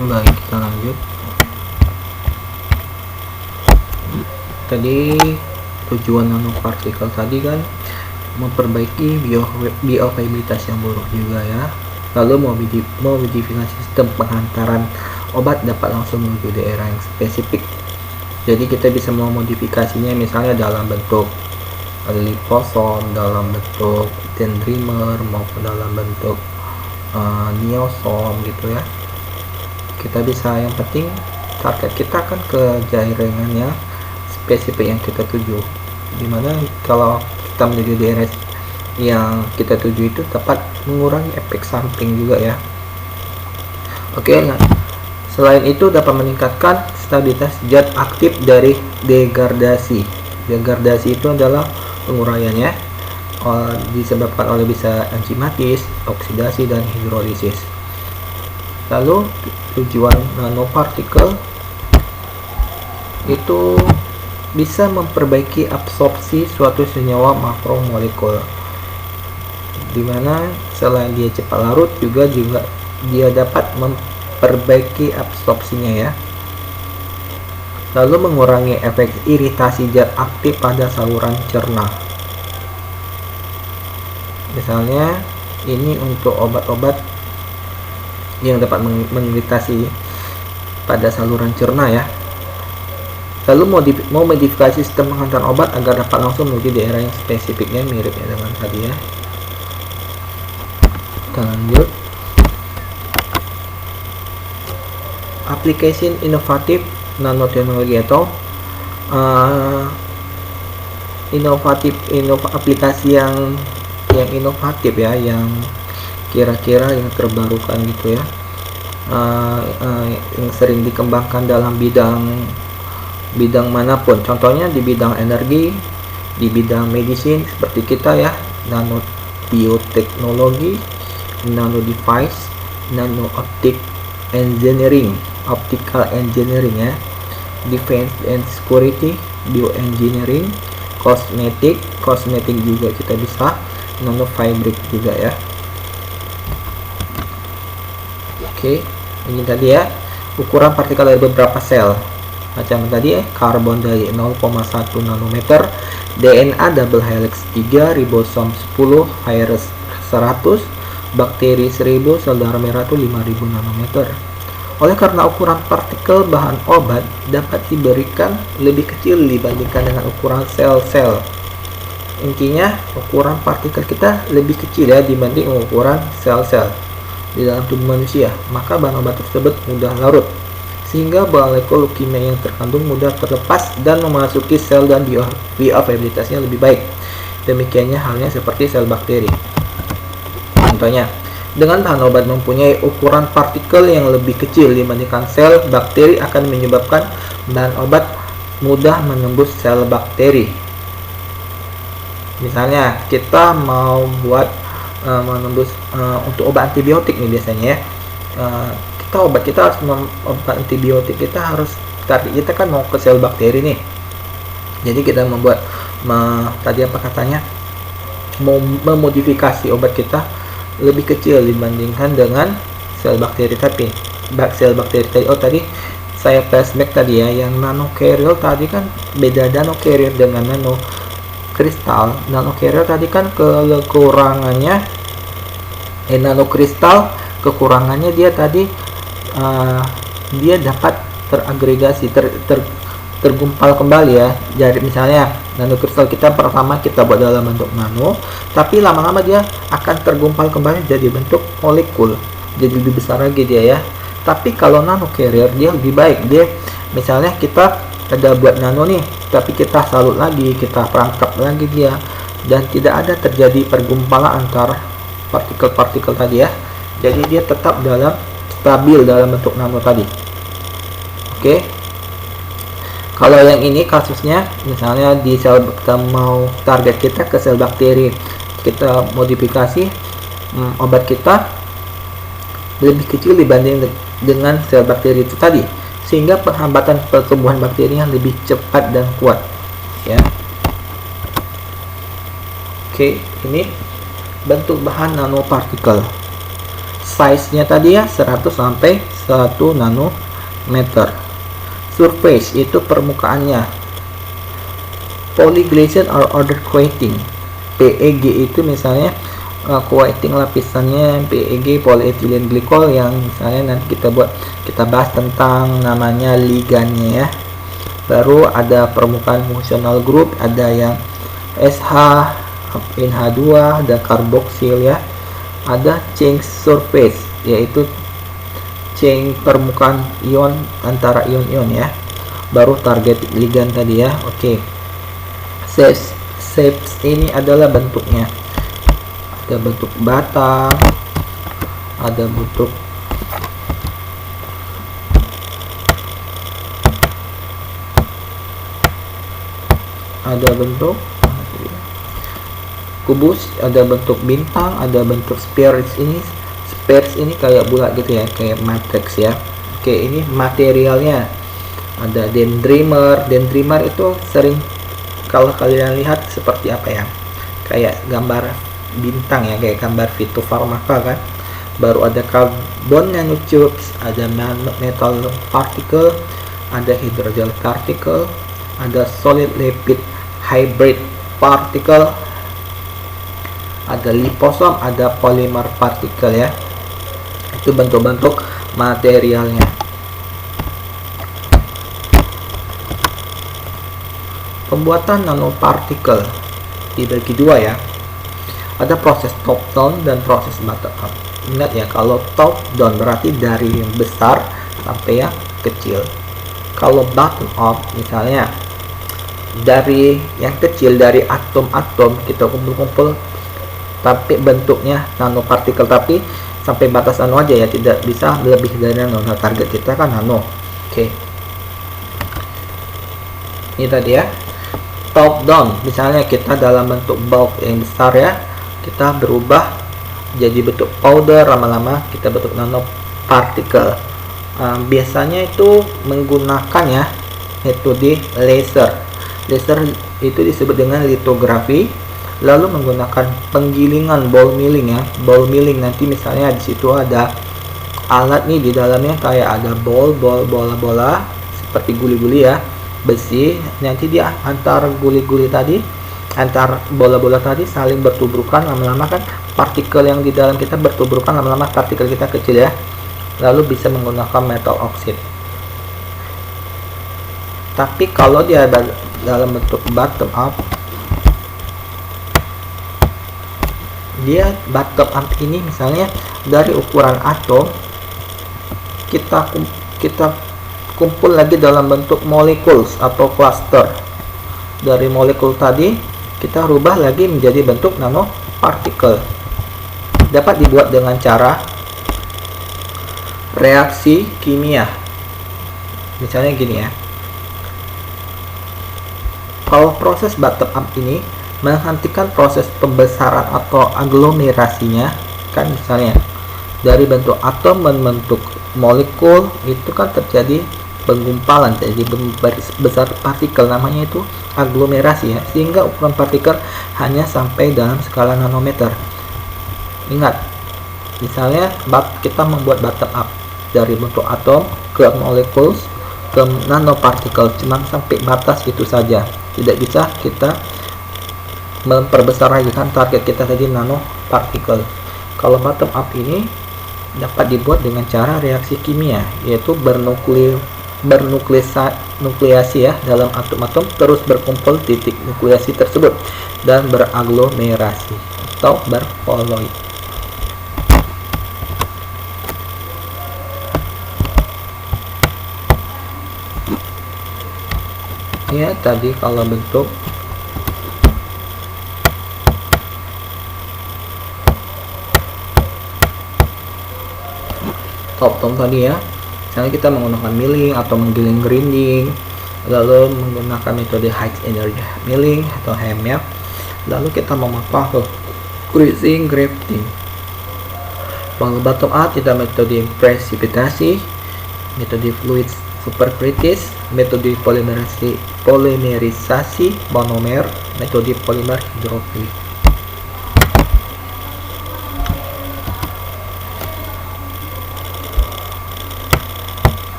Baik, kita lanjut. Tadi tujuan nanopartikel tadi kan memperbaiki bioavailabilitas yang buruk juga ya. Lalu memodifikasi sistem penghantaran obat dapat langsung menuju daerah yang spesifik. Jadi kita bisa memodifikasinya misalnya dalam bentuk liposom, dalam bentuk dendrimer, maupun dalam bentuk niosom gitu ya. Kita bisa, yang penting target kita kan ke jaringan yang spesifik yang kita tuju, dimana kalau kita menuju daerah yang kita tuju itu dapat mengurangi efek samping juga ya. Oke, nah selain itu dapat meningkatkan stabilitas zat aktif dari degradasi. Degradasi itu adalah penguraiannya disebabkan oleh bisa enzimatis, oksidasi, dan hidrolisis. Lalu tujuan nanopartikel itu bisa memperbaiki absorpsi suatu senyawa makromolekul, dimana selain dia cepat larut juga dia dapat memperbaiki absorpsinya ya. Lalu mengurangi efek iritasi zat aktif pada saluran cerna. Misalnya ini untuk obat-obat yang dapat mengiritasi pada saluran cerna ya. Lalu modifikasi sistem penghantaran obat agar dapat langsung menuju daerah yang spesifiknya, mirip ya dengan tadi ya. Kita lanjut. Application inovatif nanoteknologi atau aplikasi yang inovatif ya, yang kira-kira yang terbarukan gitu ya, yang sering dikembangkan dalam bidang manapun. Contohnya di bidang energi, di bidang medicine seperti kita ya, nanobioteknologi, nano device, nano optical engineering ya, defense and security, bioengineering, kosmetik juga kita bisa, nanofabric juga ya. Oke, ini tadi ya ukuran partikel dari beberapa sel. Macam tadi ya, karbon dari 0,1 nanometer, DNA double helix 3, ribosom 10, virus 100, bakteri 1000, sel darah merah itu 5000 nanometer. Oleh karena ukuran partikel bahan obat dapat diberikan lebih kecil dibandingkan dengan ukuran sel-sel. Intinya ukuran partikel kita lebih kecil ya dibanding ukuran sel-sel di dalam tubuh manusia, maka bahan obat tersebut mudah larut, sehingga molekul kimia yang terkandung mudah terlepas dan memasuki sel dan bioavailabilitasnya lebih baik. Demikiannya halnya seperti sel bakteri. Contohnya, dengan bahan obat mempunyai ukuran partikel yang lebih kecil dibandingkan sel, bakteri akan menyebabkan bahan obat mudah menembus sel bakteri. Misalnya kita mau buat menembus untuk obat antibiotik nih biasanya ya, obat antibiotik kita harus kita kan mau ke sel bakteri nih, jadi kita membuat tadi apa katanya, memodifikasi obat kita lebih kecil dibandingkan dengan sel bakteri. Tapi sel bakteri tadi saya flashback tadi ya, yang nanocarrier tadi kan beda nanocarrier dengan nanokristal. Nanocarrier tadi kan kekurangannya nanokristal kekurangannya dia tadi dia dapat teragregasi, tergumpal kembali ya. Jadi misalnya nanokristal kita pertama kita buat dalam bentuk nano, tapi lama-lama dia akan tergumpal kembali jadi bentuk molekul, jadi lebih besar lagi dia ya. Tapi kalau nanocarrier dia lebih baik, dia misalnya kita ada buat nano nih, tapi kita salut lagi, kita perangkap lagi dia, dan tidak ada terjadi pergumpalan antara partikel-partikel tadi ya. Jadi dia tetap stabil dalam bentuk nano tadi. Oke. Kalau yang ini kasusnya misalnya di sel, kita mau target kita ke sel bakteri, kita modifikasi obat kita lebih kecil dibanding dengan sel bakteri itu tadi, sehingga penghambatan pertumbuhan bakterinya lebih cepat dan kuat ya. Oke, ini bentuk bahan nanopartikel. size-nya tadi ya 100 sampai 1 nanometer. Surface itu permukaannya. Polyglycine or other coating. PEG itu misalnya coating lapisannya PEG, polyethylene glycol, yang misalnya nanti kita bahas tentang namanya ligannya ya. Baru ada permukaan fungsional group, ada yang SH, NH2, ada karboksil ya. Ada chain surface, yaitu chain permukaan ion antara ion-ion ya. Baru target ligan tadi ya. Oke. Shapes ini adalah bentuknya. Ada bentuk batang, ada bentuk kubus, ada bentuk bintang, ada bentuk spheres ini kayak bulat gitu ya, kayak matrix ya. Oke, ini materialnya. Ada dendrimer itu sering kalau kalian lihat seperti apa ya, kayak gambar bintang ya, kayak gambar fitofarmaka kan. Baru ada carbon nanotubes, ada metal particle, ada hydrogel particle, ada solid lipid hybrid particle, ada liposom, ada polymer particle ya. Itu bentuk-bentuk materialnya. Pembuatan nanopartikel dibagi dua ya. Ada proses top down dan proses bottom up. Ingat ya, kalau top down berarti dari yang besar sampai yang kecil. Kalau bottom up misalnya dari yang kecil, dari atom-atom kita kumpul-kumpul tapi bentuknya nanopartikel, tapi sampai batas nano aja ya, tidak bisa lebih dari nano. Nah, target kita kan nano. Oke. Ini tadi ya. Top down, misalnya kita dalam bentuk bulk yang besar ya, kita berubah jadi bentuk powder, lama-lama kita bentuk nanopartikel. Biasanya itu menggunakan ya metode laser. Laser itu disebut dengan litografi, lalu menggunakan penggilingan ball milling ya. Ball milling nanti misalnya di situ ada alat nih di dalamnya, kayak ada bola seperti guli-guli ya, besi. Nanti dia antar guli-guli tadi, antar bola-bola tadi saling bertubrukan, lama-lama kan partikel yang di dalam kita bertubrukan, lama-lama partikel kita kecil ya. Lalu bisa menggunakan metal oxide. Tapi kalau dia dalam bentuk bottom up, dia bottom up ini misalnya dari ukuran atom kita kumpul lagi dalam bentuk molecules atau cluster. Dari molekul tadi kita rubah lagi menjadi bentuk nanopartikel. Dapat dibuat dengan cara reaksi kimia. Misalnya gini ya. Kalau proses bottom up ini menghentikan proses pembesaran atau aglomerasinya, kan misalnya dari bentuk atom membentuk molekul, itu kan terjadi penggumpalan, jadi besar partikel, namanya itu aglomerasi ya, sehingga ukuran partikel hanya sampai dalam skala nanometer. Ingat, misalnya kita membuat bottom up dari bentuk atom ke molekul ke nanopartikel, cuma sampai batas itu saja, tidak bisa kita memperbesar lagi, kan target kita tadi nanopartikel. Kalau bottom up ini dapat dibuat dengan cara reaksi kimia, yaitu bernukleasi ya dalam atom-atom, terus berkumpul titik nukleasi tersebut dan beraglomerasi atau berkoloid. Ya, tadi kalau bentuk top down tadi ya, misalnya kita menggunakan milling atau menggiling grinding, lalu menggunakan metode high energy milling atau HEM ya, lalu kita memotong cruising grafting. Kalau bottom up kita metode presipitasi, metode fluid superkritis, metode polimerisasi monomer, metode polimer hidrofilik.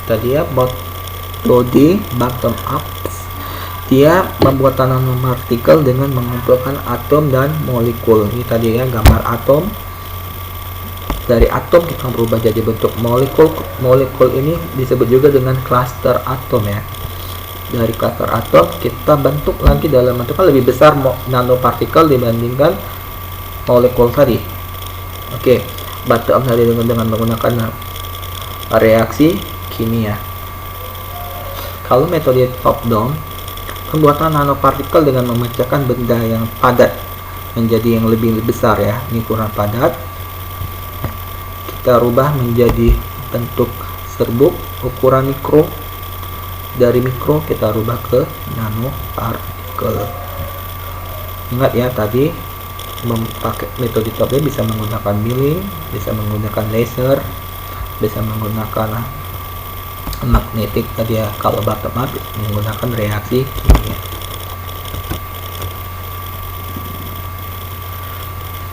tadi ya, metode bottom up. Dia membuat nanopartikel dengan mengumpulkan atom dan molekul. Ini tadi ya gambar atom. Dari atom kita berubah jadi bentuk molekul. Molekul ini disebut juga dengan cluster atom ya. Dari cluster atom kita bentuk lagi dalam bentuk lebih besar nanopartikel dibandingkan molekul tadi. Oke, bottom tadi dengan menggunakan reaksi kimia. Kalau metode top down, pembuatan nanopartikel dengan memecahkan benda yang padat menjadi yang lebih besar ya. Ini kurang padat. Kita rubah menjadi bentuk serbuk ukuran mikro. Dari mikro kita rubah ke nanopartikel. Ingat ya, tadi memakai metode top down bisa menggunakan milling, bisa menggunakan laser, bisa menggunakan magnetik tadi ya. Kalau bottom up menggunakan reaksi kimia.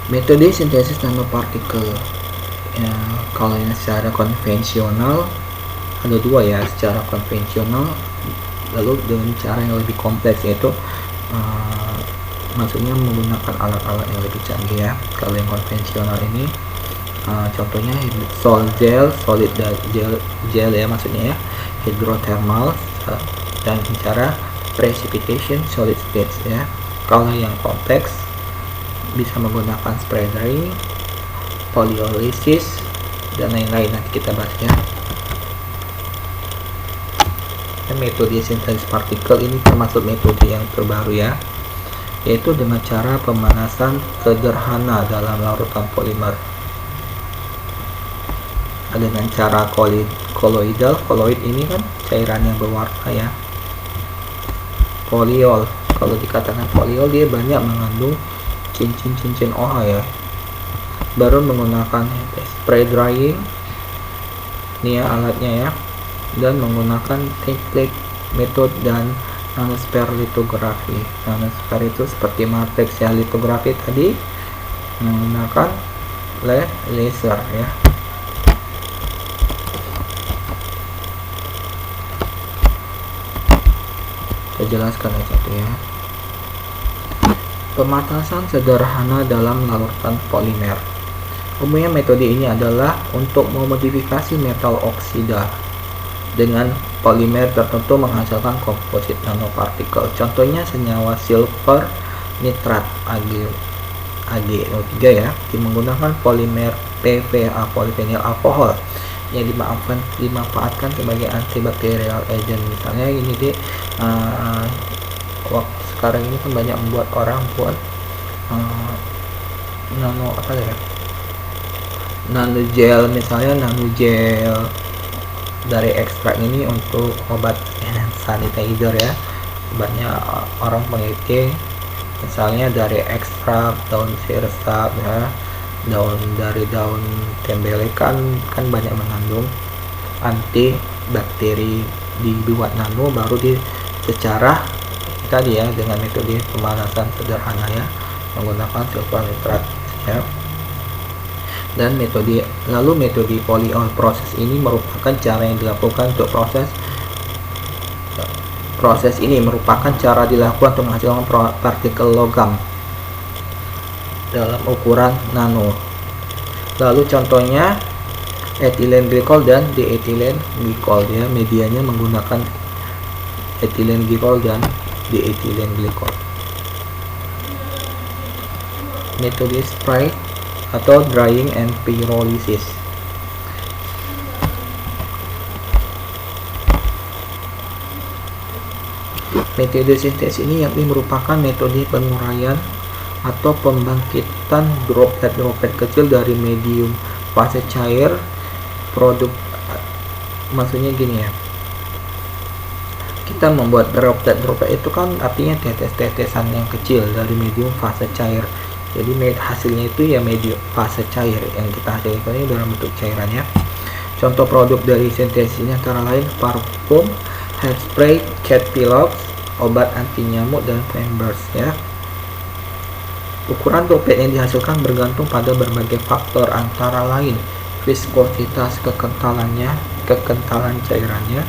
Metode sintesis nanopartikel ya, kalau yang secara konvensional ada dua ya, secara konvensional lalu dengan cara yang lebih kompleks, yaitu maksudnya menggunakan alat-alat yang lebih canggih ya. Kalau yang konvensional ini contohnya solid gel ya, maksudnya ya, hidrothermal dan cara precipitation solid states ya. Kalau yang kompleks bisa menggunakan spray drying, polyolysis dan lain-lain, nanti kita bahas ya. Dan metode sintesis partikel ini termasuk metode yang terbaru ya, yaitu dengan cara pemanasan sederhana dalam larutan polimer dengan cara koloidal. Koloid ini kan cairan yang berwarna ya. Poliol, kalau dikatakan poliol dia banyak mengandung cincin-cincin OH ya. Baru menggunakan spray drying, ini ya alatnya ya, dan menggunakan template method dan nanosfer litografi. Nanosfer itu seperti matrix ya, litografi tadi menggunakan laser ya. Saya jelaskan aja tuh ya. Pemanasan sederhana dalam larutan polimer. Umumnya metode ini adalah untuk memodifikasi metal oksida dengan polimer tertentu menghasilkan komposit nanopartikel. Contohnya senyawa silver nitrat AgO3 ya, menggunakan polimer PVA, polyvinyl alkohol, yang dimanfaatkan sebagai antibakterial agent. Misalnya ini deh, waktu sekarang ini kan banyak membuat orang buat nano gel, misalnya nano gel dari ekstrak ini untuk obat sanitizer ya. Obatnya orang peneliti misalnya dari ekstrak daun sirsak ya, dari daun tembelekan kan banyak mengandung antibakteri, dibuat nano baru secara tadi ya dengan metode pemanasan sederhana ya, menggunakan silver nitrat ya. Dan metode polyol proses ini merupakan cara yang dilakukan untuk proses ini merupakan cara dilakukan untuk menghasilkan partikel logam dalam ukuran nano. Lalu contohnya etilen glikol dan dietilen glikol ya, medianya menggunakan etilen glikol dan dietilen glikol. Metode spray atau drying and pyrolysis. Metode sintesis ini yakni merupakan metode penguraian atau pembangkitan droplet-droplet kecil dari medium fase cair produk. Maksudnya gini ya, kita membuat droplet-droplet itu kan artinya tetes-tetesan yang kecil dari medium fase cair. Jadi hasilnya itu ya medium fase cair yang kita hasilkan ini dalam bentuk cairannya. Contoh produk dari sintesis ini antara lain parfum, hairspray, cat pillows, obat anti nyamuk, dan pampers ya. Ukuran droplet yang dihasilkan bergantung pada berbagai faktor antara lain viskositas, kekentalannya, kekentalan cairannya.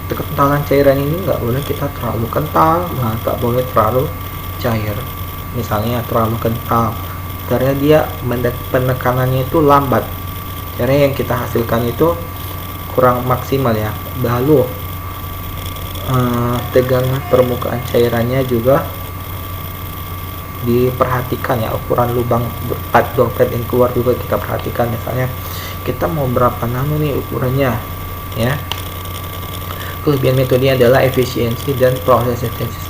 Kekentalan cairan ini nggak boleh kita terlalu kental, nggak boleh terlalu cair. Misalnya terlalu kental, karena dia penekanannya itu lambat, karena yang kita hasilkan itu kurang maksimal ya. Lalu tegangan permukaan cairannya juga diperhatikan ya, ukuran lubang droplet yang keluar juga kita perhatikan. Misalnya kita mau berapa nano nih ukurannya ya. Kelebihan metode adalah efisiensi dan proses sintesis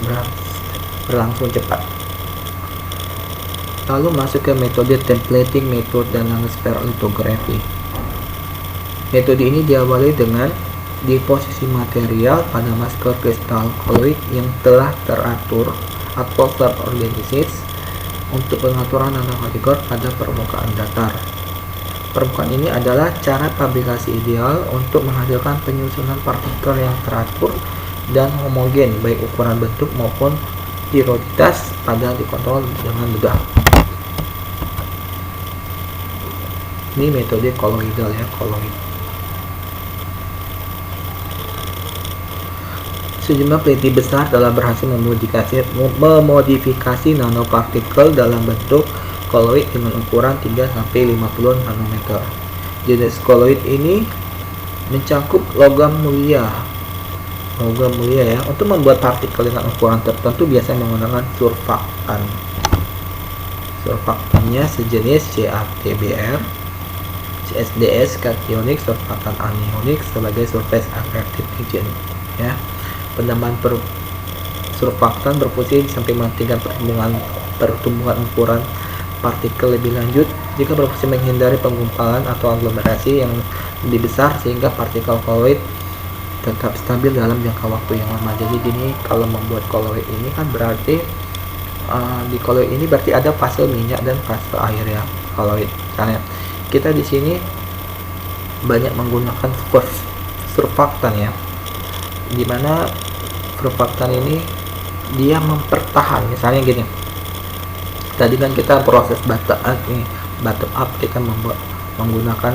berlangsung cepat. Lalu masuk ke metode templating method dan nanospherical lithography. Metode ini diawali dengan deposisi material pada masker kristal koloid yang telah teratur atau terorganisir untuk pengaturan nanopartikel pada permukaan datar. Permukaan ini adalah cara fabrikasi ideal untuk menghasilkan penyusunan partikel yang teratur dan homogen, baik ukuran bentuk maupun perioditas, pada dikontrol dengan mudah. Ini metode koloidal ya, koloid. Sejumlah peneliti besar telah berhasil memodifikasi nanopartikel dalam bentuk koloid dengan ukuran 3-50 nanometer. Jenis koloid ini mencakup logam mulia ya. Untuk membuat partikel dengan ukuran tertentu biasanya menggunakan surfaktan. Surfaktannya sejenis CaTbr, CSDS, kationik, surfaktan anionik sebagai surface attractive agent ya. Penambahan surfaktan berfungsi sampai menghentikan pertumbuhan ukuran partikel lebih lanjut, jika berfungsi menghindari penggumpalan atau aglomerasi yang lebih besar sehingga partikel koloid tetap stabil dalam jangka waktu yang lama. Jadi gini, kalau membuat koloid ini kan berarti di koloid ini berarti ada fase minyak dan fase air ya. Koloid misalnya kita di sini banyak menggunakan surfaktan ya, dimana surfaktan ini dia mempertahan. Misalnya gini, tadi kan kita proses bottom up kita menggunakan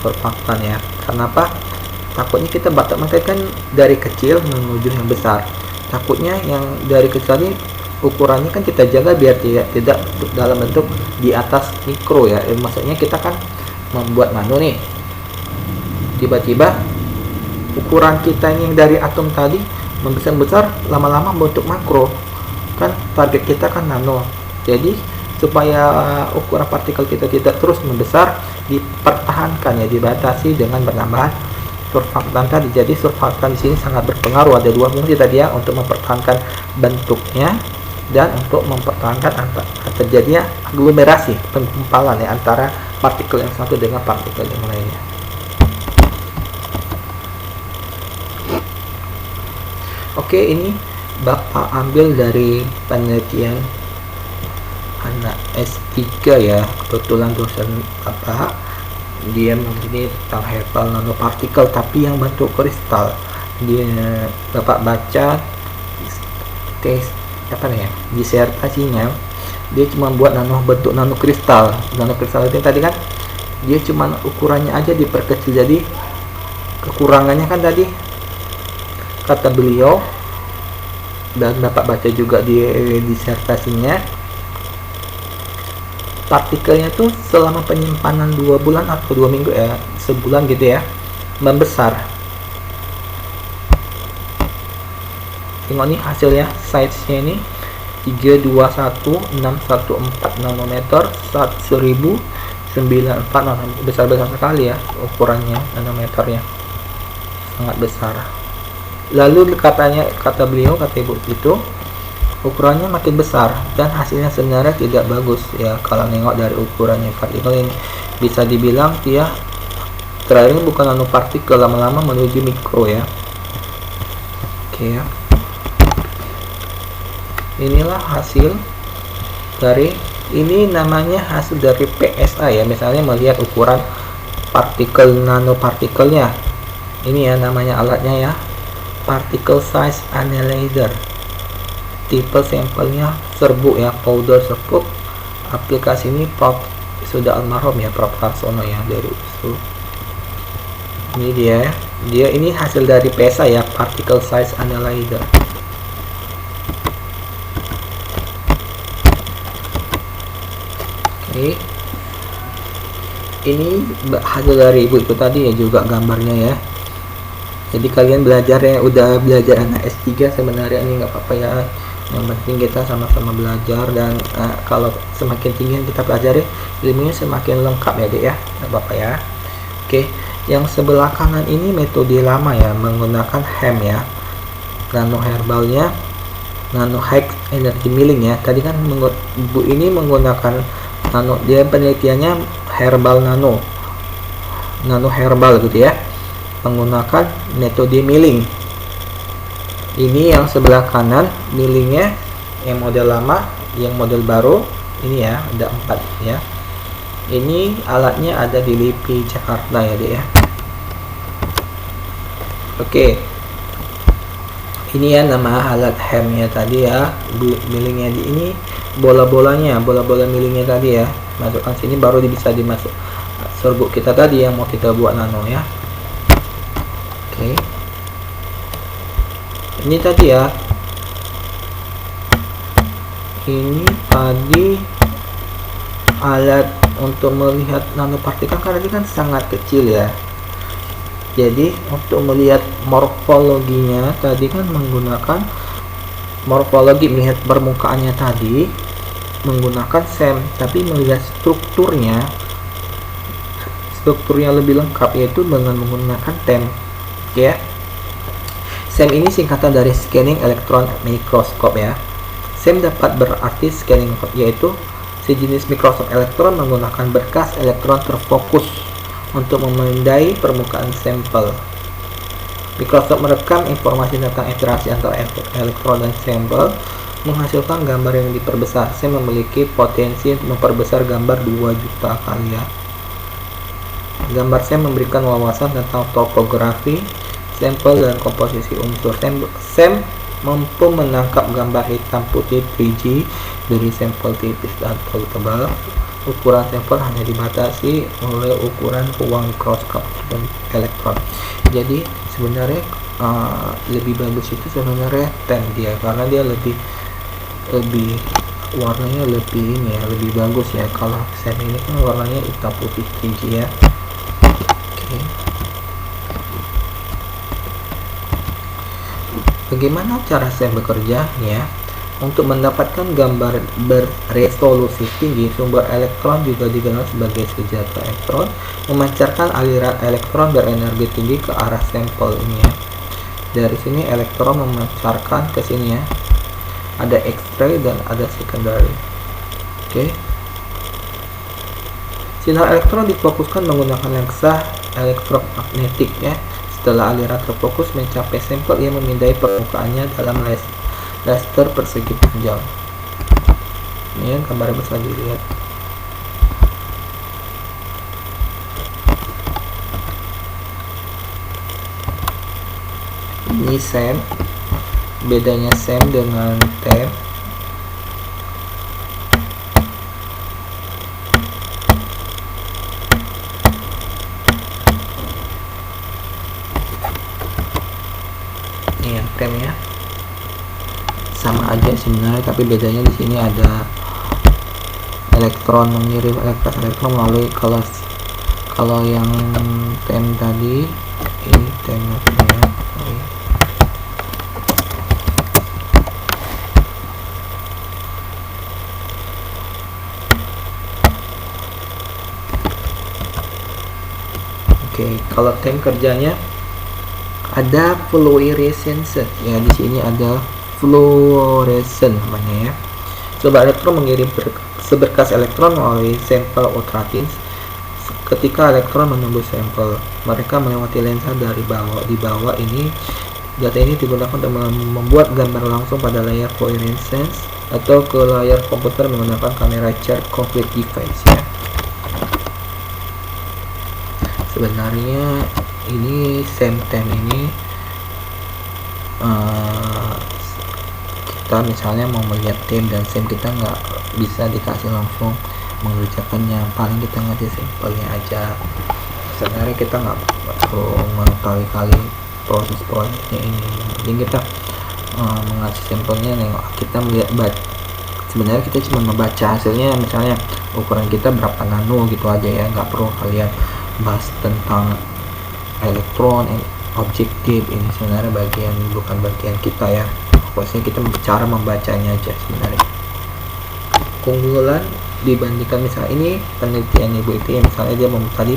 surfaktan ya. Kenapa? Takutnya kita bottom up kan dari kecil menuju yang besar. Takutnya yang dari kecil ini ukurannya kan kita jaga biar tidak dalam bentuk di atas mikro ya. Maksudnya kita kan membuat nano nih, tiba-tiba ukuran kita ini dari atom tadi membesar-besar, lama-lama bentuk makro. Kan target kita kan nano. Jadi supaya ukuran partikel kita tidak terus membesar, dipertahankan ya, dibatasi dengan penambahan surfaktan tadi. Jadi surfaktan di sini sangat berpengaruh, ada dua fungsi tadi ya, untuk mempertahankan bentuknya dan untuk mempertahankan terjadinya aglomerasi, penggumpalan ya, antara partikel yang satu dengan partikel yang lainnya. Oke, ini Bapak ambil dari penelitian anak S3 ya, kebetulan dosen Bapak dia meneliti tentang herbal nanopartikel tapi yang bentuk kristal. Dia Bapak baca disertasinya, dia cuma buat bentuk nanokristal. Nanokristal itu tadi kan dia cuma ukurannya aja diperkecil, jadi kekurangannya kan tadi kata beliau, dan Bapak baca juga di disertasinya, partikelnya tuh selama penyimpanan 2 bulan atau 2 minggu ya, sebulan gitu ya, membesar. Tengok nih hasilnya, size-nya ini 321614 nanometer 1094 nanometer, besar-besar sekali ya ukurannya, nanometernya sangat besar. Lalu kata beliau, kata ibu itu, ukurannya makin besar dan hasilnya sebenarnya tidak bagus ya. Kalau nengok dari ukurannya partikel ini, bisa dibilang dia terakhir bukan nanopartikel, lama-lama menuju mikro ya. Oke ya, inilah hasil dari ini, namanya hasil dari PSA ya. Misalnya melihat ukuran partikel nanopartikelnya, ini ya namanya alatnya ya, particle size analyzer. Tipe sampelnya serbuk ya, powder serbuk. Aplikasi ini sudah almarhum ya, Prof. Karsono ya, dari USU. Ini dia ya. Dia ini hasil dari PSA ya, Particle Size Analyzer. Oke. Ini hasil dari ibu tadi ya, juga gambarnya ya. Jadi kalian belajar ya, udah belajar anak S3 sebenarnya ini nggak apa-apa ya. Yang penting kita sama-sama belajar, dan kalau semakin tinggi kita pelajari, ilmunya semakin lengkap ya dek ya, nggak apa-apa ya. Oke, yang sebelah kanan ini metode lama ya, menggunakan HEM ya, nano herbalnya, nano high energy milling ya. Tadi kan bu ini menggunakan nano, dia penelitiannya herbal nano herbal gitu ya, menggunakan metode milling. Ini yang sebelah kanan millingnya, yang model lama, yang model baru ini ya, ada 4 ya. Ini alatnya ada di LIPI Jakarta ya dek ya. Oke, ini ya nama alat HEM nya tadi ya, millingnya di ini, bola-bola millingnya tadi ya, masukkan sini baru bisa dimasuk serbuk kita tadi yang mau kita buat nano ya. Oke, ini tadi ya, ini tadi alat untuk melihat nanopartikel, karena ini kan sangat kecil ya. Jadi untuk melihat morfologinya tadi kan menggunakan morfologi, melihat permukaannya tadi menggunakan SEM, tapi melihat strukturnya lebih lengkap yaitu dengan menggunakan TEM ya. SEM ini singkatan dari Scanning Electron Microscope ya. SEM dapat berarti scanning, yaitu sejenis mikroskop elektron menggunakan berkas elektron terfokus untuk memindai permukaan sampel. Mikroskop merekam informasi tentang interaksi antara elektron dan sampel, menghasilkan gambar yang diperbesar. SEM memiliki potensi untuk memperbesar gambar 2 juta kali ya. Gambar SEM memberikan wawasan tentang topografi sampel dan komposisi unsur. SEM mampu menangkap gambar hitam putih 3G dari sampel tipis dan tebal. Ukuran sampel hanya dibatasi oleh ukuran ruang mikroskop dan elektron. Jadi sebenarnya lebih bagus itu sebenarnya TEM dia, karena dia lebih warnanya lebih ini ya, lebih bagus ya. Kalau SEM ini kan warnanya hitam putih 3G ya. Oke. Bagaimana cara SEM bekerja ya? Untuk mendapatkan gambar beresolusi tinggi, sumber elektron juga dikenal sebagai senjata elektron, memancarkan aliran elektron berenergi tinggi ke arah sampel ini ya. Dari sini elektron memancarkan ke sini ya. Ada X-ray dan ada secondary. Oke. Sinar elektron difokuskan menggunakan lensa elektromagnetik ya. Setelah aliran terfokus mencapai sampel, ia memindai permukaannya dalam laser persegi panjang. Ini yang gambarnya bisa dilihat. Ini SEM. Bedanya SEM dengan TEM. Ini yang TEM ya. Sama aja sebenarnya, tapi bedanya di sini ada elektron mengirim elektron melalui, kalau yang TEM tadi ini TEM ya. Oke, kalau TEM kerjanya ada fluorescence ya, di sini ada fluorescent namanya ya. Sumber elektron mengirim seberkas elektron melalui sampel ultraviolet. Ketika elektron menembus sampel, mereka melewati lensa dari di bawah ini. Data ini digunakan untuk membuat gambar langsung pada layar fluorescence atau ke layar komputer menggunakan kamera charge complete device ya. Sebenarnya ini SEM-TEM ini kita misalnya mau melihat TEM dan SEM, kita nggak bisa dikasih langsung mengerjakannya, paling kita ngasih sampelnya aja. sebenarnya kita nggak perlu mengkali-kali prosesnya ini. Yang penting kita mengasih sampelnya, nengok kita melihat sebenarnya kita cuma membaca hasilnya, misalnya ukuran kita berapa nano gitu aja ya, nggak perlu kalian bahas tentang elektron objektif. Ini sebenarnya bukan bagian kita ya, pokoknya kita cara membacanya aja. Sebenarnya keunggulan dibandingkan misalnya ini penelitian ibu itu ya, misalnya dia tadi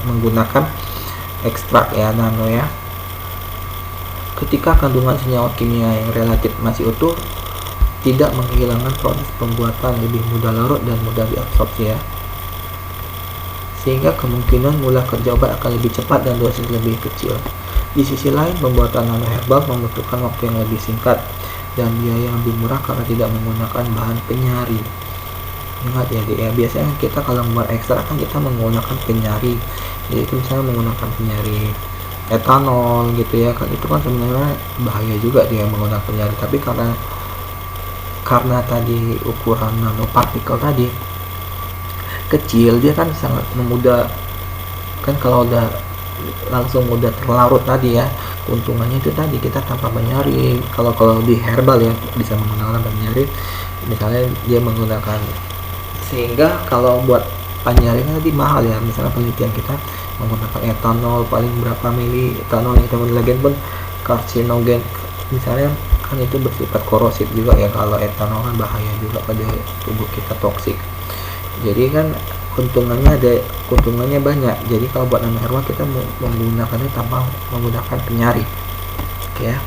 menggunakan ekstrak ya nano ya, ketika kandungan senyawa kimia yang relatif masih utuh tidak menghilangkan proses pembuatan, lebih mudah larut dan mudah diabsorpsi ya, sehingga kemungkinan mula kerja obat akan lebih cepat dan dosis lebih kecil. Di sisi lain, pembuatan nano herbal membutuhkan waktu yang lebih singkat dan biaya yang lebih murah karena tidak menggunakan bahan penyari. Ingat ya, biasanya kita kalau membuat ekstrak kan kita menggunakan penyari, jadi itu misalnya menggunakan penyari etanol gitu ya kan, itu kan sebenarnya bahaya juga dia menggunakan penyari, tapi karena tadi ukuran nanopartikel tadi kecil, dia kan sangat memudah kan, kalau udah langsung mudah terlarut tadi ya, keuntungannya itu tadi kita tanpa menyari. Kalau di herbal ya bisa menggunakan penyari, misalnya dia menggunakan, sehingga kalau buat penyaring tadi mahal ya, misalnya penelitian kita menggunakan etanol paling berapa mili etanol yang kita pun karsinogen misalnya kan, itu bersifat korosif juga ya, kalau etanol kan bahaya juga pada tubuh kita, toksik. Jadi kan keuntungannya banyak. Jadi kalau buat nano herbal kita menggunakannya tanpa menggunakan penyari. Oke ya.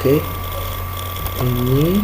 Oke. Ini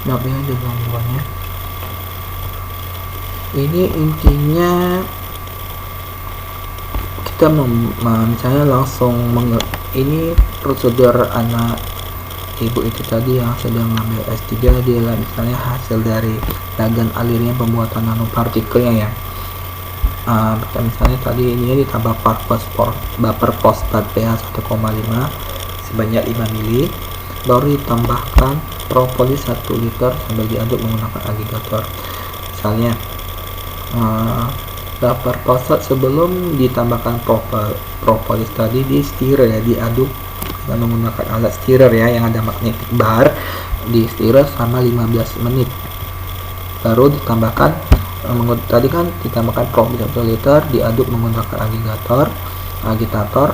maaf ya ada gangguannya. Ini intinya kita misalnya langsung ini prosedur anak ibu itu tadi yang sedang ngambil S3, dia misalnya hasil dari lagan alirnya pembuatan nanopartikelnya ya. Misalnya tadi ini ditambah baper fosfat pH 1,5 sebanyak 5 mili, baru ditambahkan propolis 1 liter sambil diaduk menggunakan agregator. Misalnya baper fosfat sebelum ditambahkan propolis tadi di stirrer ya, diaduk dengan menggunakan alat stirrer ya yang ada magnetic bar, di stirrer selama 15 menit, baru ditambahkan tadi kan ditambahkan propolis 1 liter, diaduk menggunakan agitator,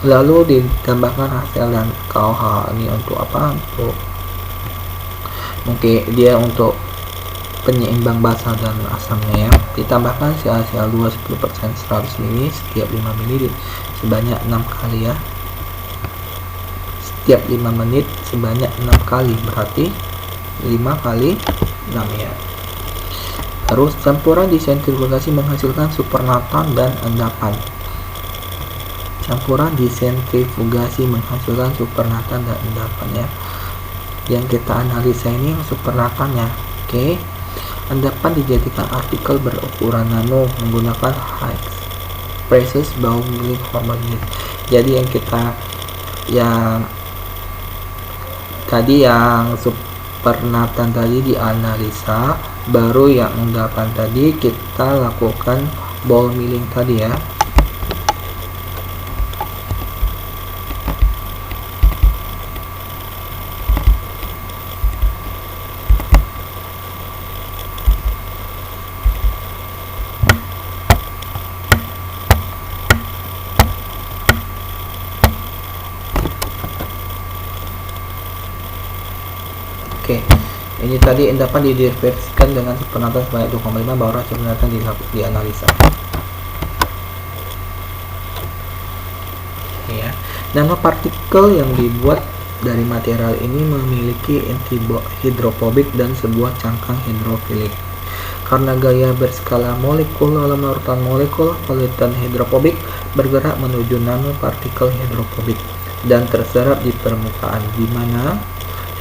lalu ditambahkan hasil dan KOH. Ini untuk apa? Untuk mungkin dia untuk penyeimbang basa dan asamnya ya. Ditambahkan CaCl2 10% 100 ml setiap 5 ml sebanyak 6 kali ya, setiap 5 menit sebanyak 6 kali, berarti 5 kali 6 ya. Terus campuran disentrifugasi menghasilkan supernatan dan endapan. Campuran disentrifugasi menghasilkan supernatan dan endapan ya. Yang kita analisa ini yang supernatannya. Oke. Endapan dijadikan artikel berukuran nano menggunakan high precious bow milling formal unit. Jadi yang tadi yang supernatan tadi dianalisa, baru yang endapan tadi kita lakukan ball milling tadi ya. Oke, Ini tadi dapat dideskripsikan dengan penonton sebanyak 2,5 baru sebenarnya dianalisa. Ya, nanopartikel yang dibuat dari material ini memiliki hidrofobik dan sebuah cangkang hidrofilik. Karena gaya berskala molekul dalam larutan molekul, pelitan hidrofobik bergerak menuju nanopartikel hidrofobik dan terserap di permukaan, di mana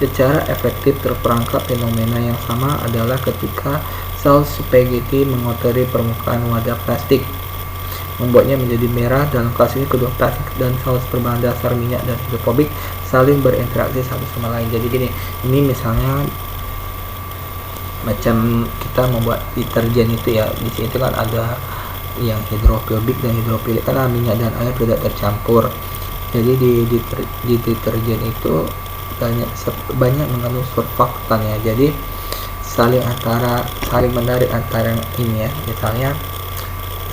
secara efektif terperangkap fenomena yang sama adalah ketika saus spaghetti mengotori permukaan wadah plastik, membuatnya menjadi merah. Dalam kasus ini kedua plastik dan saus berbahan dasar minyak dan hidrofobik saling berinteraksi satu sama lain. Jadi gini, ini misalnya macam kita membuat deterjen itu ya, di sini kan ada yang hidrofobik dan hidrofilik karena minyak dan air tidak tercampur. Jadi di deterjen itu banyak mengandung surfaktan ya, jadi saling menarik antara ini ya. Misalnya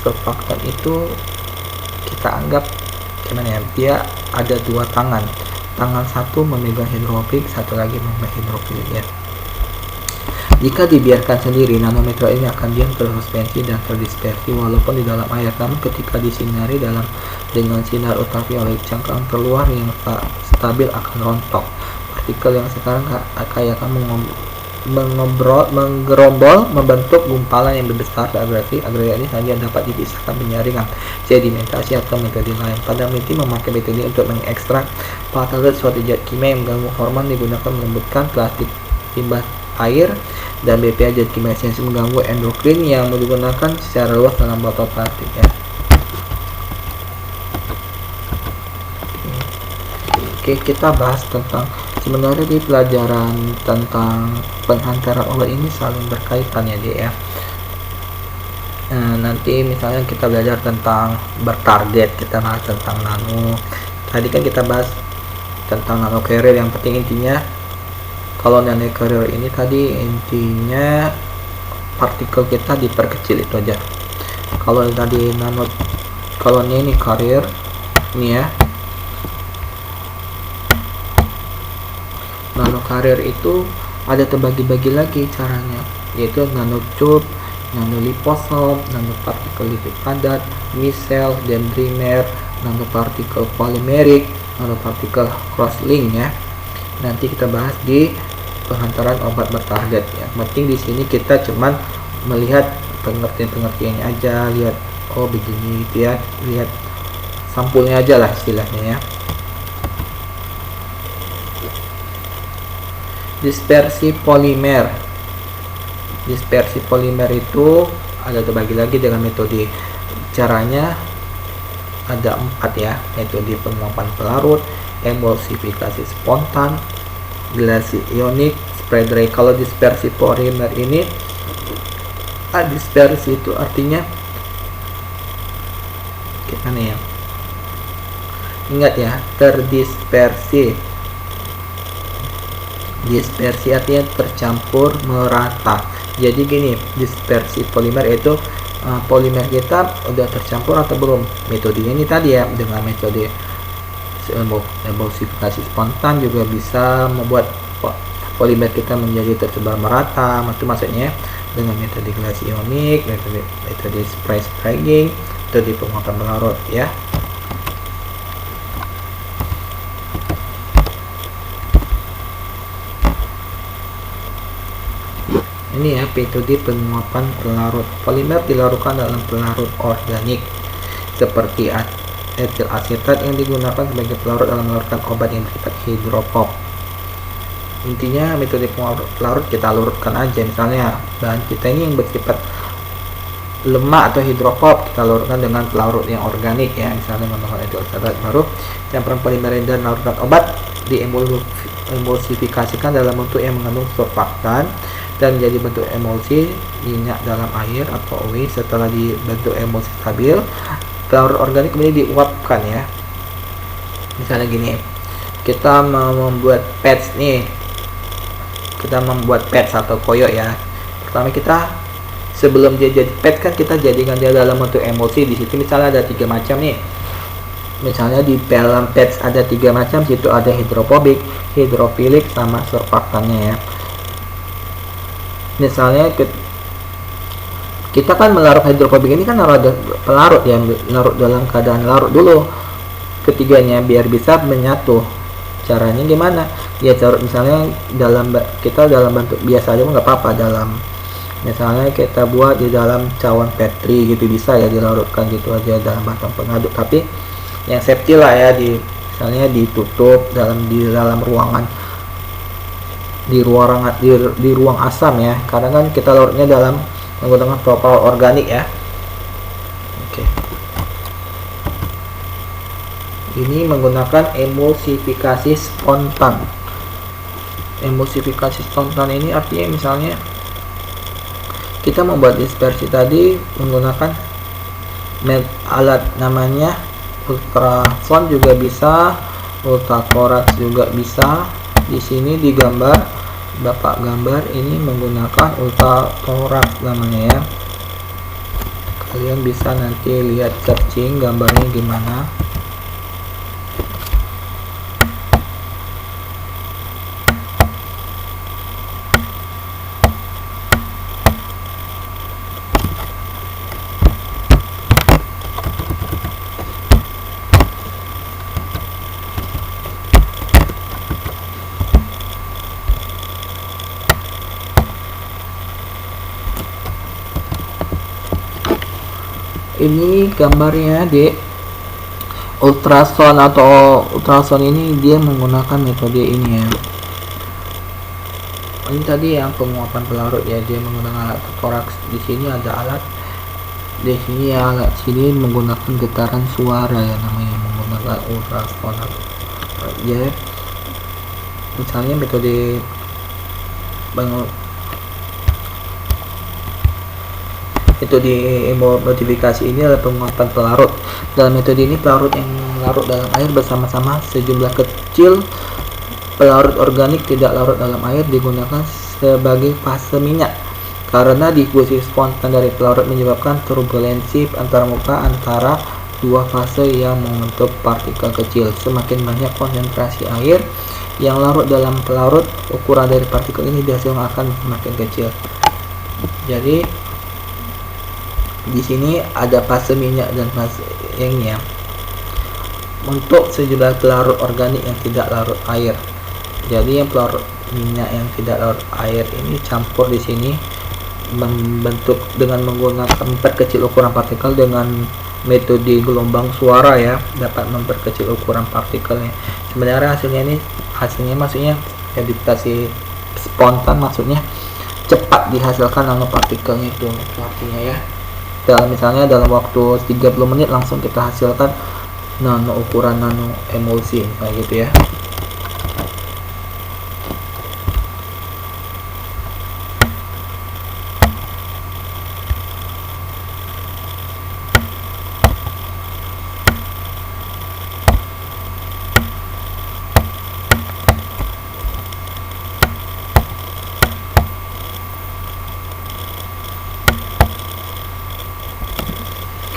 surfaktan itu kita anggap gimana ya, dia ada dua tangan satu memegang hidrofobik, satu lagi memegang hidrofilik ya. Jika dibiarkan sendiri, nanomaterial ini akan diam tersuspensi dan terdispersi walaupun di dalam air. Namun ketika disinari dengan sinar ultraviolet, cangkang terluar yang stabil akan rontok. Partikel yang sekarang akan menggerombol membentuk gumpalan yang besar dan agresif. Agregat ini hanya dapat dipisahkan penyaringan, sedimentasi atau metode lain. Pada peneliti memakai metode untuk mengekstrak patalet suatu zat kimia yang mengganggu hormon digunakan melembutkan plastik limbah air dan BPA zat kimia esensial mengganggu endokrin yang digunakan secara luas dalam botol plastik ya. Oke, kita bahas tentang sebenarnya di pelajaran tentang penghantaran obat ini saling berkaitan ya dia ya. Nanti misalnya kita belajar tentang bertarget, kita bahas tentang nano. Tadi kan kita bahas tentang nano carrier, yang penting intinya kalau nano carrier ini tadi intinya partikel kita diperkecil itu aja. Kalau tadi kalau ini carrier ini ya, nano carrier itu ada terbagi-bagi lagi caranya, yaitu nanotube, nanoliposom, nanopartikel lipid padat, micelle, dendrimer, nanopartikel polimerik, nanopartikel crosslink ya. Nanti kita bahas di penghantaran obat bertarget ya. Penting di sini kita cuman melihat pengertiannya aja, lihat oh begini gitu ya, lihat sampulnya aja lah istilahnya ya. Dispersi polimer itu ada terbagi lagi dengan metode. Caranya ada 4 ya, metode penguapan pelarut, emulsifikasi spontan, dilasi ionik, spread rate. Kalau dispersi polimer ini, dispersi itu artinya gimana ya, ingat ya, terdispersi. Dispersi artinya tercampur merata. Jadi gini, dispersi polimer itu polimer kita udah tercampur atau belum. Metodenya ini tadi ya, dengan metode emulsifikasi spontan juga bisa membuat polimer kita menjadi tersebar merata. Itu maksudnya dengan metode gelasi ionik, metode spray spraying, metode penguapan pelarut ya. Ini ya metode penguapan pelarut. Polimer dilarutkan dalam pelarut organik seperti etil asetat yang digunakan sebagai pelarut dalam melarutkan obat yang bersifat hidrofob. Intinya metode penguapan pelarut kita larutkan aja, misalnya bahan kita ini yang bersifat lemak atau hidrofob, kita larutkan dengan pelarut yang organik ya, misalnya menggunakan etil asetat. Baru campuran polimer dan larutkan obat diemulsifikasikan dalam bentuk yang mengandung surfaktan dan menjadi bentuk emulsi minyak dalam air atau OE. Setelah dibentuk emulsi stabil, pelarut organik kemudian diuapkan ya. Misalnya gini, kita mau membuat pads nih, kita membuat pads atau koyo ya. Pertama kita sebelum dia jadi pads kan kita jadikan dia dalam bentuk emulsi. Di situ misalnya ada 3 macam nih. Misalnya di dalam pads ada 3 macam, situ ada hidrofobik, hidrofilik sama surfaktannya ya. Misalnya kita kan melarut hidrofobik ini kan pelarut ya, larut dalam keadaan larut dulu ketiganya biar bisa menyatu. Caranya gimana? Ya misalnya kita dalam bentuk biasa aja nggak apa-apa, dalam misalnya kita buat di dalam cawan Petri gitu bisa ya, dilarutkan gitu aja dalam batang pengaduk, tapi yang safety lah ya, misalnya ditutup di dalam ruangan, di ruang asam ya, karena kan kita larutnya dalam menggunakan propal organik ya. Oke. Ini menggunakan emulsifikasi spontan. Emulsifikasi spontan ini artinya misalnya kita membuat dispersi tadi menggunakan alat namanya ultrason juga bisa, ultrakoraks juga bisa. Di sini digambar, Bapak gambar ini menggunakan ultrakoraks namanya ya. Kalian bisa nanti lihat searching gambarnya gimana. Ini gambarnya di ultrason atau ultrason ini dia menggunakan metode ini ya. Ini tadi yang penguapan pelarut ya, dia menggunakan alat koraks. Di sini ada alat, di sini ya, alat sini menggunakan getaran suara ya, namanya menggunakan ultrason ya. Misalnya metode itu di modifikasi ini adalah penguapan pelarut. Dalam metode ini pelarut yang larut dalam air bersama-sama sejumlah kecil pelarut organik tidak larut dalam air digunakan sebagai fase minyak, karena difusi spontan dari pelarut menyebabkan turbulensi antarmuka antara dua fase yang membentuk partikel kecil. Semakin banyak konsentrasi air yang larut dalam pelarut, ukuran dari partikel ini dihasilkan akan semakin kecil. Jadi di sini ada fase minyak dan fase yang untuk sejumlah pelarut organik yang tidak larut air. Jadi yang pelarut minyak yang tidak larut air ini campur di sini membentuk dengan menggunakan memperkecil ukuran partikel dengan metode gelombang suara ya, dapat memperkecil ukuran partikelnya. Sebenarnya hasilnya maksudnya editasi spontan, maksudnya cepat dihasilkan nanopartikelnya itu artinya ya. Misalnya dalam waktu 30 menit langsung kita hasilkan ukuran nano emulsi kayak gitu ya.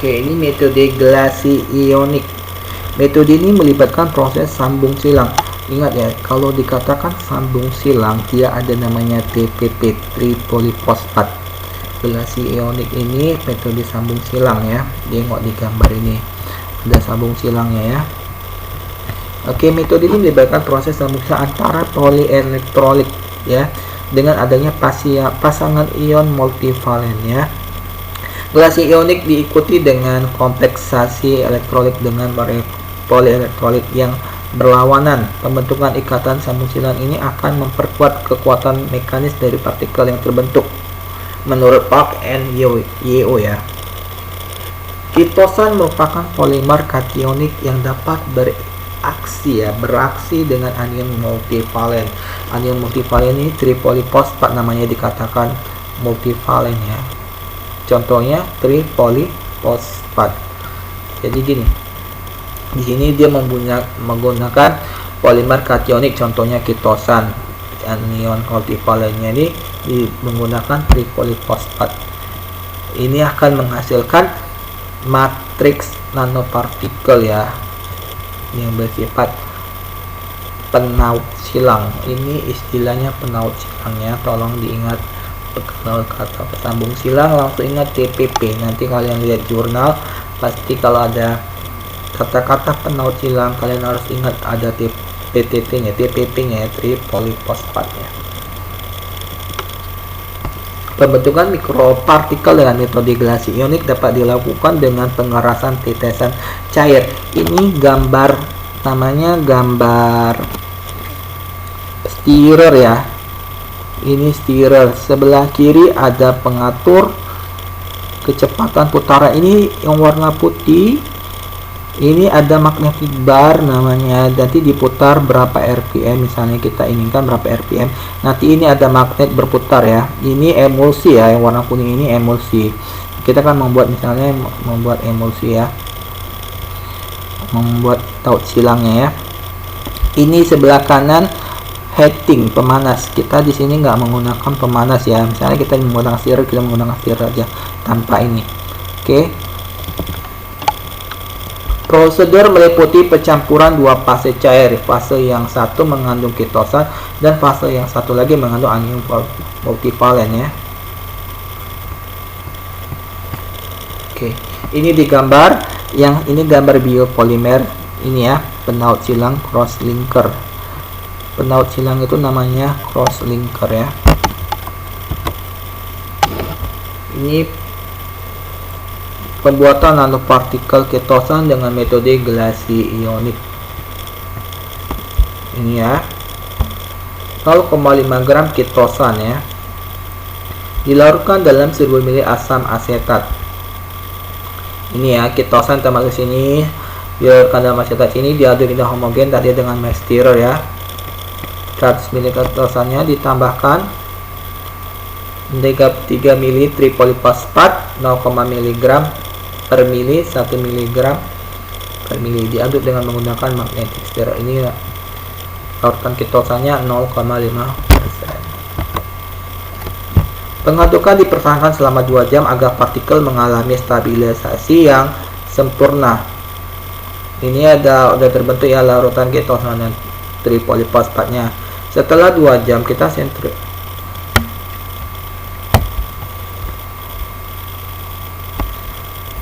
Oke, ini metode gelasi ionik. Metode ini melibatkan proses sambung silang. Ingat ya, kalau dikatakan sambung silang, dia ada namanya TPP, tripolifosfat. Gelasi ionik ini metode sambung silang ya. Tengok di gambar ini, ada sambung silangnya ya. Oke, metode ini melibatkan proses sambung silang antara polielektrolit ya, dengan adanya pasangan ion multivalen ya. Gelasi ionik diikuti dengan kompleksasi elektrolit dengan polielektrolit yang berlawanan. Pembentukan ikatan sambung silang ini akan memperkuat kekuatan mekanis dari partikel yang terbentuk menurut Park and Yeo ya. Kitosan merupakan polimer kationik yang dapat beraksi dengan anion multivalen. Anion multivalen ini tripolifosfat namanya, dikatakan multivalen ya. Contohnya tripolifosfat. Jadi gini, di sini dia menggunakan polimer kationik, contohnya kitosan. Anion multivalennya ini menggunakan tripolifosfat. Ini akan menghasilkan matriks nanopartikel ya, yang bersifat penaut silang. Ini istilahnya penaut silangnya, tolong diingat Kalau kata pesambung silang langsung ingat TPP. Nanti kalian lihat jurnal, pasti kalau ada kata-kata penaut silang kalian harus ingat ada PTP-nya, TPP-nya, tripolifosfatnya. Pembentukan mikropartikel dengan metode gelasi ionik dapat dilakukan dengan pengerasan tetesan cair. Ini gambar, namanya gambar stirrer ya. Ini stirrer. Sebelah kiri ada pengatur kecepatan putaran. Ini yang warna putih. Ini ada magnetic bar namanya, nanti diputar berapa RPM, misalnya kita inginkan berapa RPM. Nanti ini ada magnet berputar ya. Ini emulsi ya, yang warna kuning ini emulsi. Kita akan membuat misalnya membuat emulsi ya, membuat taut silangnya ya. Ini sebelah kanan heating, pemanas. Kita di sini nggak menggunakan pemanas ya. Misalnya kita menggunakan stirrer, kita menggunakan stirrer aja tanpa ini. Oke. Prosedur meliputi pencampuran dua fase cair. Fase yang satu mengandung ketosan dan fase yang satu lagi mengandung anion multivalen ya. Oke, ini digambar. Yang ini gambar biopolimer ini ya, penaut silang cross linker. Penaut silang itu namanya cross linker ya. Ini pembuatan nanopartikel ketosan dengan metode gelasi ionik. Ini ya, 0,5 gram ketosan ya, dilarutkan dalam 1000 ml asam asetat. Ini ya, ketosan termasuk sini, dilarutkan dalam asetat ini, diaduk dengan homogen tadi dengan stirrer ya. 100 ml ketosannya ditambahkan 3 ml tripolifosfat 0, mg per mili, 1 mg per mili, diaduk dengan menggunakan magnetic stirrer. Ini larutan ketosannya 0,5%. Pengadukan dipertahankan selama 2 jam agar partikel mengalami stabilisasi yang sempurna. Ini udah terbentuk ya larutan ketosan dan tripolifosfatnya. Setelah 2 jam kita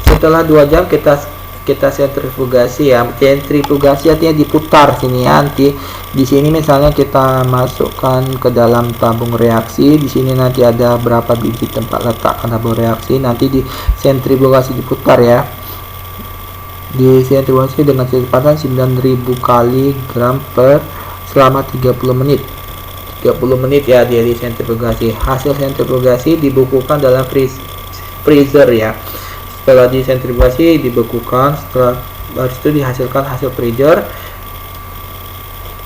setelah 2 jam kita sentrifugasi ya. Sentrifugasi artinya diputar sini ya. Nanti di sini misalnya kita masukkan ke dalam tabung reaksi. Di sini nanti ada berapa biji tempat letak tabung reaksi. Nanti di sentrifugasi diputar ya. Di sentrifugasi dengan kecepatan 9000 kali gram per selama 30 menit. 30 menit ya dia di sentrifugasi. Hasil sentrifugasi dibukukan dalam freezer ya. Setelah disentrifugasi dibekukan, setelah itu dihasilkan hasil freezer,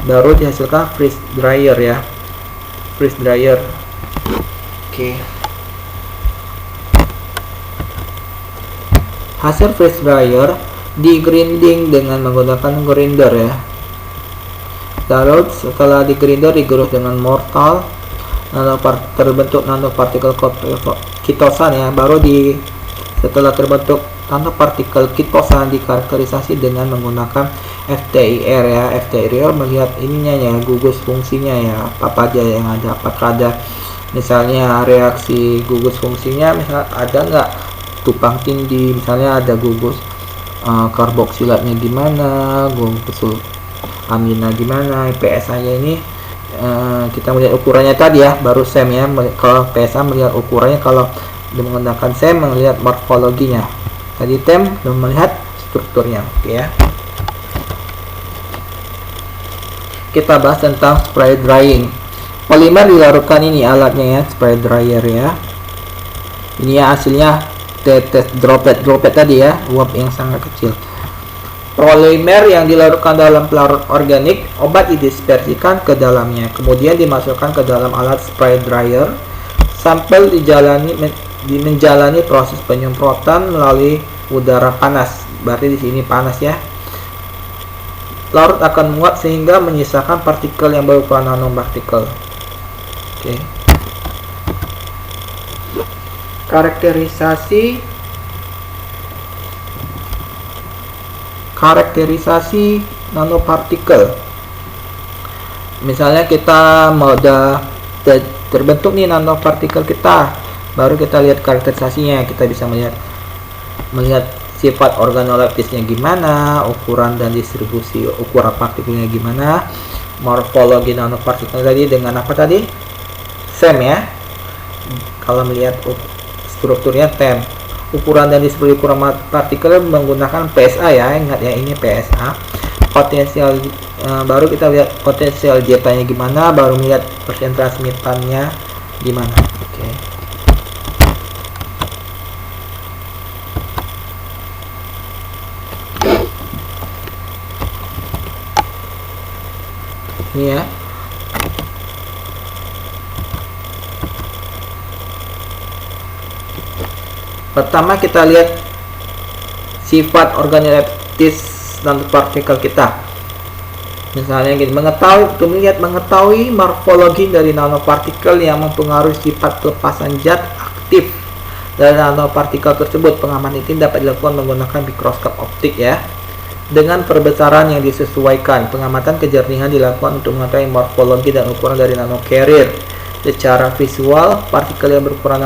baru dihasilkan freeze dryer ya, freeze dryer. Oke. Hasil freeze dryer di grinding dengan menggunakan grinder ya. Lalu setelah di grinder digerus dengan mortal, terbentuk nanopartikel ketosan ya. Baru setelah terbentuk nanopartikel ketosan dikarakterisasi dengan menggunakan FTIR ya. FTIR melihat ininya ya, gugus fungsinya ya, apa aja yang ada, apakah ada misalnya reaksi gugus fungsinya, misalnya ada nggak tumpang tindih, misalnya ada gugus karboksilatnya gimana, gugus amina gimana, PSA nya ini kita melihat ukurannya tadi ya, baru SEM ya. Kalau PSA melihat ukurannya, kalau menggunakan SEM melihat morfologinya. Tadi TEM melihat strukturnya. Oke ya. Kita bahas tentang spray drying. Polimer dilarutkan, ini alatnya ya, spray dryer ya. Ini ya hasilnya tetes droplet tadi ya, uap yang sangat kecil. Polimer yang dilarutkan dalam pelarut organik, obat didispersikan ke dalamnya, kemudian dimasukkan ke dalam alat spray dryer. Sampel menjalani proses penyemprotan melalui udara panas. Berarti di sini panas ya. Larut akan menguap sehingga menyisakan partikel yang berukuran nanopartikel. Oke. Karakterisasi nanopartikel. Misalnya kita mau terbentuk nih nanopartikel kita. Baru kita lihat karakterisasinya, kita bisa melihat sifat organoleptisnya gimana, ukuran dan distribusi ukuran partikelnya gimana, morfologi nanopartikel tadi dengan apa tadi? SEM ya. Kalau melihat strukturnya TEM. Ukuran dan distribusi ukuran partikel menggunakan PSA ya, ingat ya, ini PSA. Potensial baru kita lihat potensial zeta-nya gimana, baru melihat persen transmitannya gimana. Oke. Ini ya. Pertama kita lihat sifat organoleptis nanopartikel kita. Misalnya gini, mengetahui morfologi dari nanopartikel yang mempengaruhi sifat pelepasan zat aktif dari nanopartikel tersebut. Pengamatan ini dapat dilakukan menggunakan mikroskop optik ya. Dengan perbesaran yang disesuaikan, pengamatan kejernihan dilakukan untuk mengetahui morfologi dan ukuran dari nanocarrier. Secara visual, partikel yang berukuran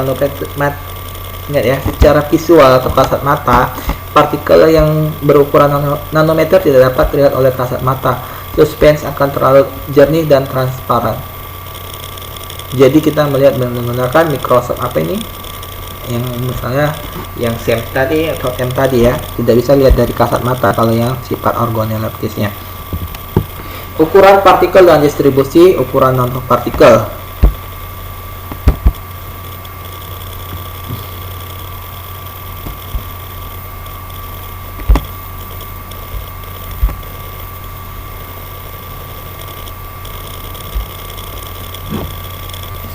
ingat ya, secara visual atau kasat mata, partikel yang berukuran nanometer tidak dapat terlihat oleh kasat mata. Suspens akan terlalu jernih dan transparan. Jadi kita melihat menggunakan mikroskop apa ini? Yang misalnya yang SEM tadi atau TEM tadi ya, tidak bisa lihat dari kasat mata kalau yang sifat organoleptisnya. Ukuran partikel dan distribusi ukuran nanopartikel.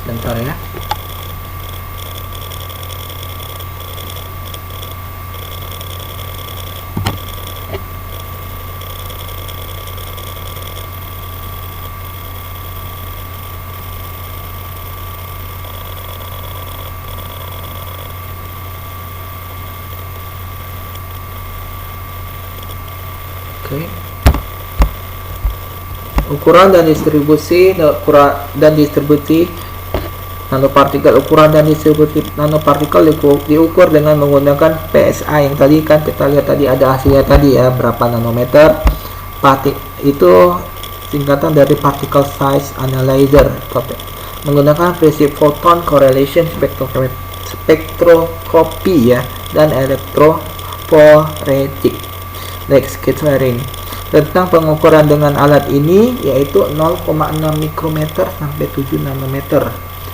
Sebentar ya. Oke. Ukuran dan distribusi nanopartikel. Ukuran dan distribusi nanopartikel diukur dengan menggunakan PSA yang tadi kan kita lihat tadi ada hasilnya tadi ya, berapa nanometer. Itu singkatan dari particle size analyzer. Menggunakan prinsip photon correlation spektroskopi ya, dan electrophoretic scattering. Tentang pengukuran dengan alat ini yaitu 0,6 mikrometer sampai 7 nanometer.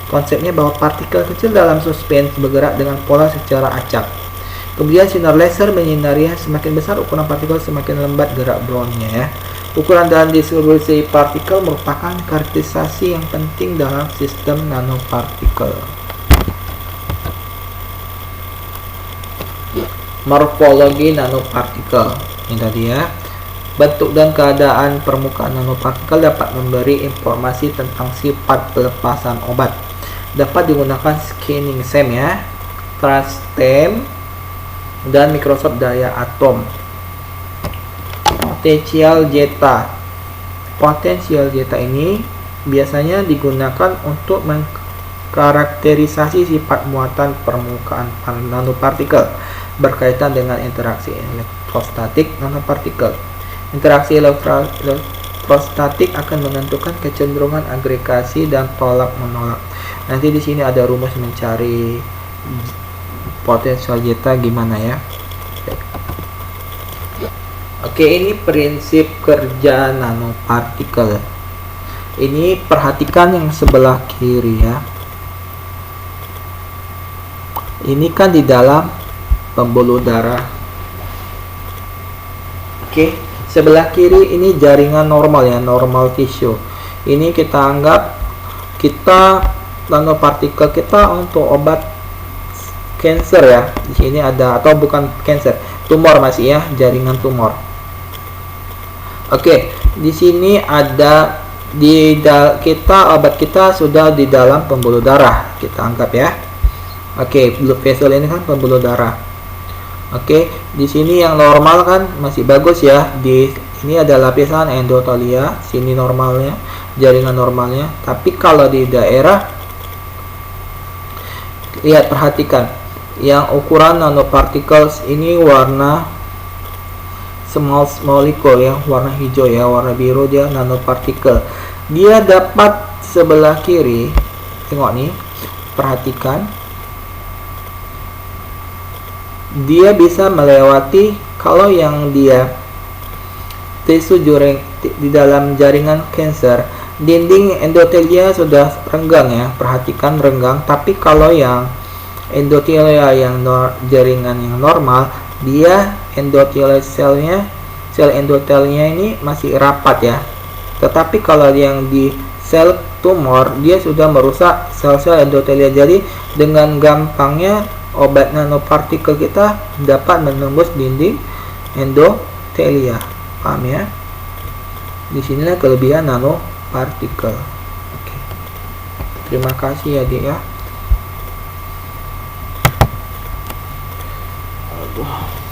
Konsepnya bahwa partikel kecil dalam suspens bergerak dengan pola secara acak. Kemudian sinar laser menyinarinya, semakin besar ukuran partikel semakin lambat gerak brownnya ya. Ukuran dan distribusi partikel merupakan karakterisasi yang penting dalam sistem nanopartikel. Morfologi nanopartikel ini tadi ya. Bentuk dan keadaan permukaan nanopartikel dapat memberi informasi tentang sifat pelepasan obat. Dapat digunakan scanning SEM ya, TRANSTEM, dan mikroskop daya atom. Potensial zeta. Potensial zeta ini biasanya digunakan untuk mengkarakterisasi sifat muatan permukaan nanopartikel berkaitan dengan interaksi elektrostatik nanopartikel. Interaksi elektrostatik akan menentukan kecenderungan agregasi dan tolak menolak. Nanti di sini ada rumus mencari potensial zeta gimana ya. Oke, ini prinsip kerja nanopartikel. Ini perhatikan yang sebelah kiri ya. Ini kan di dalam pembuluh darah. Oke, sebelah kiri ini jaringan normal ya, normal tissue. Ini kita anggap nanopartikel kita untuk obat cancer ya. Di sini ada, atau bukan cancer, tumor masih ya, jaringan tumor. Oke, di sini ada obat kita sudah di dalam pembuluh darah, kita anggap ya. Oke, blood vessel ini kan pembuluh darah. Oke, di sini yang normal kan masih bagus ya. Di ini ada lapisan endotelia, sini normalnya, jaringan normalnya. Tapi kalau di daerah Lihat, perhatikan yang ukuran nanoparticles ini warna small molecule ya, warna hijau ya, warna biru dia nanoparticle. Dia dapat sebelah kiri, tengok nih, perhatikan, dia bisa melewati, kalau yang dia tisu di dalam jaringan kanker, dinding endotelia sudah renggang ya, perhatikan renggang. Tapi kalau yang endotelia yang jaringan yang normal, dia endotelia sel endotelnya ini masih rapat ya. Tetapi kalau yang di sel tumor, dia sudah merusak sel-sel endotelia. Jadi dengan gampangnya obat nanopartikel kita dapat menembus dinding endotelia. Paham ya? Di sinilah kelebihan nanopartikel. Oke. Terima kasih ya, Dik ya. Aduh.